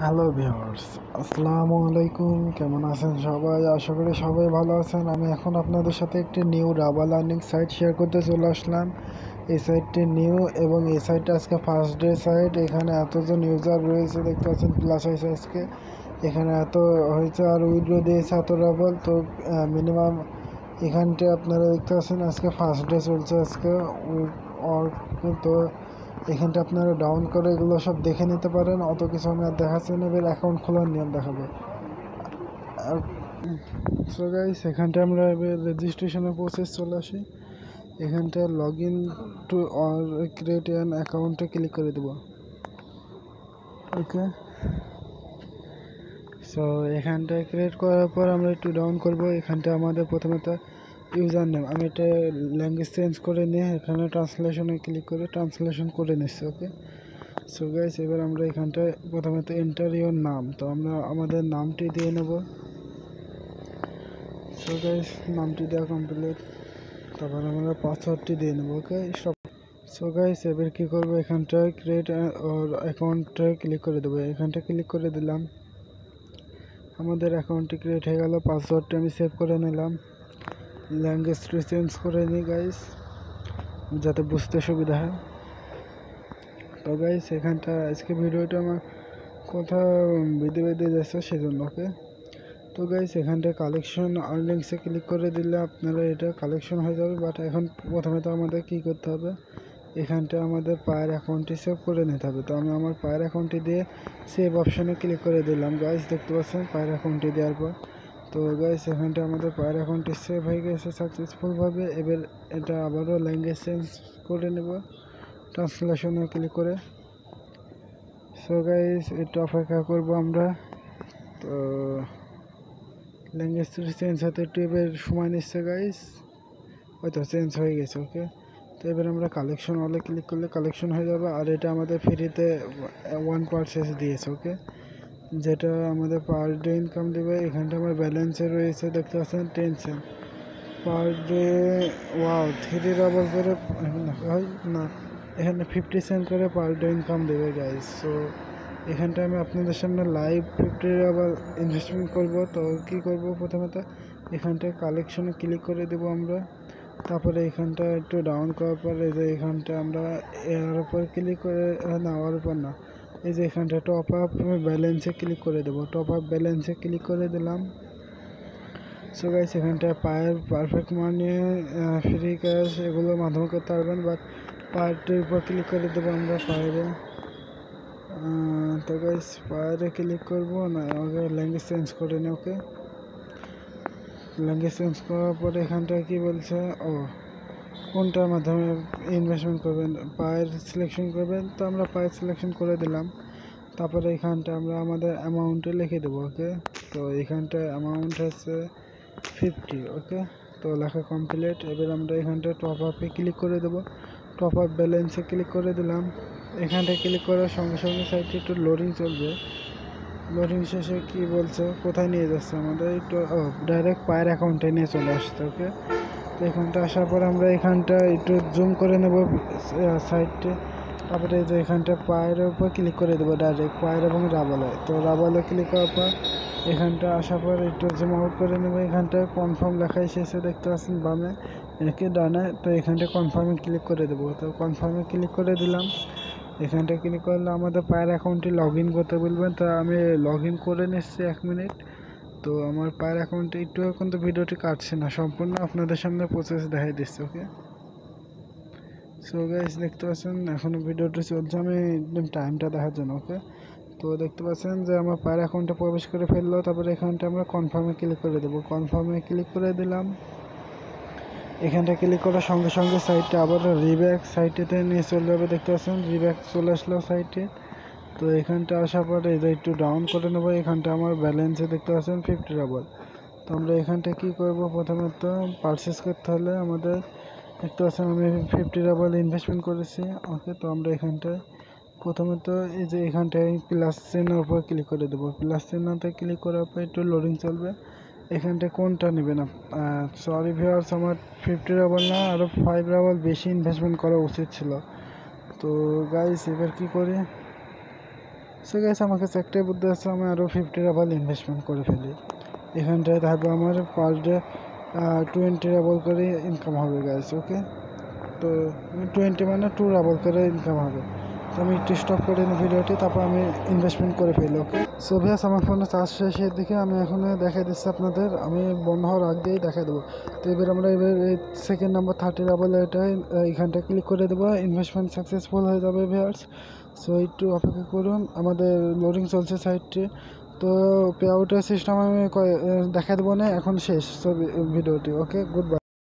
Hello viewers, আসসালামু আলাইকুম। কেমন আছেন সবাই? আশা করি সবাই ভালো আছেন। আমি এখন আপনাদের সাথে একটি new rubber learning site share করতে চলে আসলাম। এই সাইটটি নিউ এবং এই সাইটটা আজকে ফার্স্ট ডে সাইট। এখানে এতজন ইউজার রয়েছে দেখতে পাচ্ছেন, প্লাস হয়েছে আজকে এখানে এত হয়েছে আর উইড্রো দিয়েছে এত রাবার। তো মিনিমাম এখানটা আপনারা দেখতে পাচ্ছেন আজকে ফার্স্ট ডে চলছে আজকে। তো এখানটা আপনারা ডাউন করে এগুলো সব দেখে নিতে পারেন। অত কিছু আমি আর দেখাচ্ছি না, এবার অ্যাকাউন্ট খোলার নিয়ম দেখাবো। সো গাইস, এখানটা আমরা এবার রেজিস্ট্রেশনের প্রসেস চলে আসি। এখানটা log in to or create an অ্যাকাউন্টে ক্লিক করে দেবো। ওকে, সো এখানটা ক্রিয়েট করার পর আমরা একটু ডাউন করব। এখানটা আমাদের প্রথমত ইউজার নেম, আমি এটা ল্যাঙ্গুয়েজ চেঞ্জ করে নিয়ে এখানে ট্রান্সলেশনে ক্লিক করে ট্রান্সলেশন করে নিচ্ছি। ওকে, সো গাইস, এবার আমরা এখানটায় প্রথমত এন্টার ইওর নাম, তো আমরা আমাদের নামটি দিয়ে নেব। সো গাইস, নামটি দেওয়া কমপ্লিট, তারপর আমরা পাসওয়ার্ডটি দিয়ে নেব। ওকে, সব। সো গাইস, এবার কী করবো, এখানটায় ক্রিয়েট ওর অ্যাকাউন্টে ক্লিক করে দেবো। এখানটা ক্লিক করে দিলাম, আমাদের অ্যাকাউন্টটি ক্রিয়েট হয়ে গেল। পাসওয়ার্ডটি আমি সেভ করে নিলাম। ল্যাঙ্গুয়েজটি চেঞ্জ করে নিই গাইস, যাতে বুঝতে সুবিধা হয়। তো গাইস, এখানটা আজকে ভিডিওটা আমার কোথাও বেঁধে বেঁধে যাচ্ছে সেজন্য। ওকে, তো গাইস, এখানটা কালেকশন আর্নিংসে ক্লিক করে দিলে আপনারা এটা কালেকশন হয়ে যাবে। বাট এখন প্রথমে তো আমাদের কী করতে হবে, এখানটা আমাদের পায়ের অ্যাকাউন্টটি সেভ করে নিতে হবে। তো আমি আমার পায়ের অ্যাকাউন্টটি দিয়ে সেভ অপশানে ক্লিক করে দিলাম। গাইস, দেখতে পাচ্ছেন পায়ের অ্যাকাউন্টটি দেওয়ার পর, তো গাইস এখানটা আমাদের পায়ের অ্যাকাউন্টটি সেভ হয়ে গেছে সাকসেসফুলভাবে। এবার এটা আবারও ল্যাঙ্গুয়েজ চেঞ্জ করে নেব ট্রান্সলেশনে ক্লিক করে। সো গাইস, একটু অপেক্ষা করবো আমরা। তো ল্যাঙ্গুয়েজ চেঞ্জ হতে একটু এবার সময় নিচ্ছে গাইস, হয়তো চেঞ্জ হয়ে গেছে। ওকে, তো এবার আমরা কালেকশন অলে ক্লিক করলে কালেকশন হয়ে যাবে। আর এটা আমাদের ফ্রিতে 1% দিয়েছে। ওকে, যেটা আমাদের পার ডে ইনকাম দেবে। এখানটা আমার ব্যালেন্সে রয়েছে দেখতে পাচ্ছেন 10 Saint per day. Wow, 3 rubber করে না, এখানে 50 সেন্ট করে পার ডে ইনকাম দেবে গাইস। সো এখানটা আমি আপনাদের সামনে লাইভ 50 রাবার ইনভেস্টমেন্ট করব। তো কি করব, প্রথমত এখানটায় কালেকশনে ক্লিক করে দেব আমরা। তারপরে এখানটা একটু ডাউন করার পরে এই যে এখানটা আমরা এর উপর ক্লিক করে, না ওর উপর না, এই যে এখানটা টপ আপ ব্যালেন্সে ক্লিক করে দেবো। টপ আপ ব্যালেন্সে ক্লিক করে দিলাম। সো গাইস, এখানটা পায়ের পারফেক্ট মানি, ফ্রি ক্যাশ এগুলোর মাধ্যমে করতে পারবেন। বাট পায়েরটির উপর ক্লিক করে দেবো আমরা পায়েরে। তো গাইস, পায়েরে ক্লিক করবো না, ওকে ল্যাঙ্গুয়েজ চেঞ্জ করে নি। ওকে, ল্যাঙ্গুয়েজ চেঞ্জ করার পরে এখানটা কি বলছে, ও কোনটার মাধ্যমে ইনভেস্টমেন্ট করবেন, পায়ের সিলেকশন করবেন। তো আমরা পায়ের সিলেকশন করে দিলাম। তারপরে এখানটা আমরা আমাদের অ্যামাউন্টে লিখে দেবো। ওকে, তো এখানটা অ্যামাউন্ট হচ্ছে 50। ওকে, তো লেখা কমপ্লিট। এবার আমরা এখানটা টপ আপে ক্লিক করে দেবো। টপ আপ ব্যালেন্সে ক্লিক করে দিলাম। এখানটা ক্লিক করার সঙ্গে সঙ্গে সাইটে একটু লোডিং চলবে। লোডিং শেষে কি বলছে, কোথায় নিয়ে যাচ্ছে আমাদের, একটু ডাইরেক্ট পায়ের অ্যাকাউন্টে নিয়ে চলে আসছে। ওকে, তো এখানটা আসার পর আমরা এখানটা একটু জুম করে নেব সাইডে। তারপরে যে এখানটা পায়ের উপর ক্লিক করে দেবো ডাইরেক্ট পায়ের এবং রাবালে। তো রাবালে ক্লিক করার পর এখানটা আসার পর একটু জুম আউট করে নেবো। এখানটা কনফার্ম লেখা এসেছে দেখতে পাচ্ছেন বামে, এটাকে ডানে। তো এখানটা কনফার্মে ক্লিক করে দেবো। তো কনফার্মে ক্লিক করে দিলাম। এখানটা ক্লিক করলে আমাদের পায়ের অ্যাকাউন্টটি লগ ইন করতে বলবেন। তো আমি লগ ইন করে নিচ্ছি 1 মিনিট। তো আমার পায়ের অ্যাকাউন্টে একটু এখন তো ভিডিওটি কাটছে না, সম্পূর্ণ আপনাদের সামনে প্রসেস দেখাই দিচ্ছে। ওকে, সো গাইস, দেখতে পাচ্ছেন এখনও ভিডিওটি চলছে, আমি একদম টাইমটা দেখার জন্য। ওকে, তো দেখতে পাচ্ছেন যে আমার পায়ের অ্যাকাউন্টে প্রবেশ করে ফেললো। তারপরে এখানটা আমরা কনফার্মে ক্লিক করে দেবো। কনফার্মে ক্লিক করে দিলাম। এখানটা ক্লিক করার সঙ্গে সঙ্গে সাইটটা আবার রিব্যাক সাইটেতে নিয়ে চলে যাবে। দেখতে পাচ্ছেন রিব্যাক চলে আসলো সাইটে। তো এখানটা আসার পরে এই যে একটু ডাউন করে নেবো। এখানটা আমার ব্যালেন্সে দেখতে পাচ্ছেন 50 রাবার। তো আমরা এখানটা কী করবো, প্রথমে তো পারচেস করতে হলে আমাদের দেখতে পাচ্ছেন আমি 50 রাবার ইনভেস্টমেন্ট করেছি। ওকে, তো আমরা এখানটায় প্রথমত এই যে এখানটায় প্লাস চিহ্নের উপর ক্লিক করে দেবো। প্লাস চিহ্নতে ক্লিক করার পর একটু লোডিং চলবে। এখানটায় কোনটা নেবেন, সরি ভিউয়ার্স, আমার 50 রাবার না, আরও 5 রাবার বেশি ইনভেস্টমেন্ট করা উচিত ছিল। তো গাইস, এবার কী করি, সো গাইস আমার কাছে একটাই বুদ্ধি আছে, আমি আরও 50 রাবল ইনভেস্টমেন্ট করে ফেলি এখানটায়, তারপর আমার পার ডে 20 রাবল করে ইনকাম হবে গাইস। ওকে, তো 20 মানে 2 রাবল করে ইনকাম হবে। তো আমি একটু স্টপ করে নিই ভিডিওটি, তারপর আমি ইনভেস্টমেন্ট করে ফেলি। ওকে, সো ভিউয়ার্স আমার ফোনে চার্জ শেষের দিকে, আমি এখন দেখাই দিচ্ছি আপনাদের, আমি বন্ধ হওয়ার আগেই দেখাই দেবো। তো এবার আমরা এই সেকেন্ড নাম্বার 30 রাবল এটা এইখানটা ক্লিক করে দেবো, ইনভেস্টমেন্ট সাকসেসফুল হয়ে যাবে ভিউয়ার্স। সো একটু অপেক্ষা করুন, আমাদের লোডিং চলছে সাইটটি। তো পে আউটের সিস্টেম আমি দেখা দেবো না, এখন শেষ সব ভিডিওটি। ওকে, গুড বাই।